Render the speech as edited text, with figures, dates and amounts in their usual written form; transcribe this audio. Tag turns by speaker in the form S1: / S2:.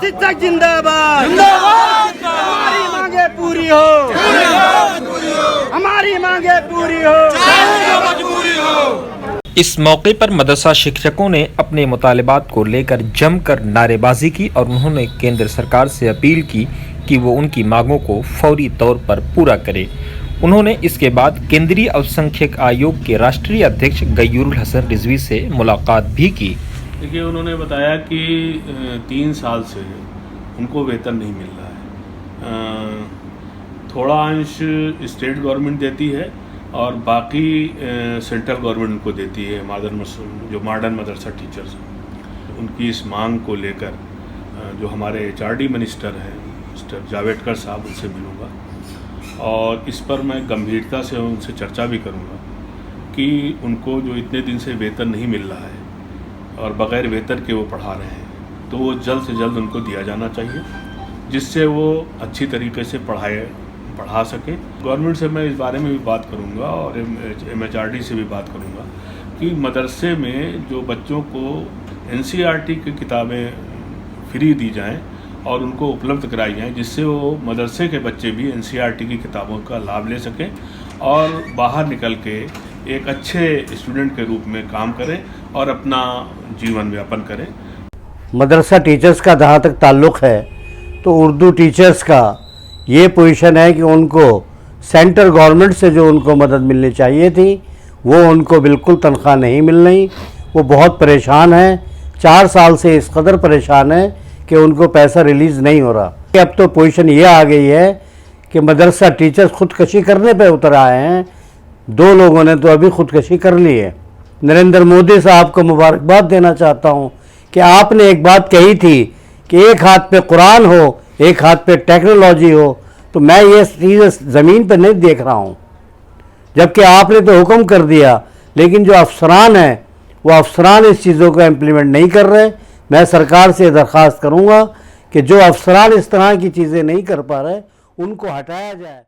S1: शिक्षक जिंदाबाद, हमारी मांगे पूरी हो, हमारी मांगे पूरी हो।
S2: इस मौके पर मदरसा शिक्षकों ने अपने मुतालिबात को लेकर जमकर नारेबाजी की और उन्होंने केंद्र सरकार से अपील की कि वो उनकी मांगों को फौरी तौर पर पूरा करे। उन्होंने इसके बाद केंद्रीय अल्पसंख्यक आयोग के राष्ट्रीय अध्यक्ष गयूरुल हसन रिजवी से मुलाकात भी की।
S3: देखिए, उन्होंने बताया कि 3 साल से उनको वेतन नहीं मिल रहा है। थोड़ा अंश स्टेट गवर्नमेंट देती है और बाकी सेंट्रल गवर्नमेंट उनको देती है। जो मॉडर्न मदरसा टीचर्स हैं, उनकी इस मांग को लेकर जो हमारे HRD मिनिस्टर हैं मिस्टर जावेडकर साहब, उनसे मिलूँगा और इस पर मैं गंभीरता से उनसे चर्चा भी करूँगा कि उनको जो इतने दिन से वेतन नहीं मिल रहा है और बग़ैर वेतन के वो पढ़ा रहे हैं, तो वो जल्द से जल्द उनको दिया जाना चाहिए, जिससे वो अच्छी तरीके से पढ़ा सकें। गवर्नमेंट से मैं इस बारे में भी बात करूंगा और MHRD से भी बात करूंगा कि मदरसे में जो बच्चों को NCERT की किताबें फ्री दी जाएं और उनको उपलब्ध कराई जाएं, जिससे वो मदरसे के बच्चे भी NCERT की किताबों का लाभ ले सकें और बाहर निकल के एक अच्छे स्टूडेंट के रूप में काम करें और अपना जीवन यापन करें।
S4: मदरसा टीचर्स का जहाँ तक ताल्लुक़ है तो उर्दू टीचर्स का ये पोजीशन है कि उनको सेंट्रल गवर्नमेंट से जो उनको मदद मिलनी चाहिए थी वो उनको बिल्कुल तनख्वाह नहीं मिल रही। वो बहुत परेशान हैं, 4 साल से इस कदर परेशान है कि उनको पैसा रिलीज़ नहीं हो रहा। अब तो पोजीशन ये आ गई है कि मदरसा टीचर्स खुदकशी करने पे उतर आए हैं। 2 लोगों ने तो अभी खुदकशी कर ली है। नरेंद्र मोदी साहब को मुबारकबाद देना चाहता हूँ कि आपने एक बात कही थी कि एक हाथ पे कुरान हो, एक हाथ पे टेक्नोलॉजी हो, तो मैं ये चीज़ ज़मीन पर नहीं देख रहा हूँ। जबकि आपने तो हुक्म कर दिया, लेकिन जो अफसरान हैं वो अफसरान इस चीज़ों को इम्प्लीमेंट नहीं कर रहे। मैं सरकार से दरख्वास्त करूँगा कि जो अफसरान इस तरह की चीज़ें नहीं कर पा रहे उनको हटाया जाए।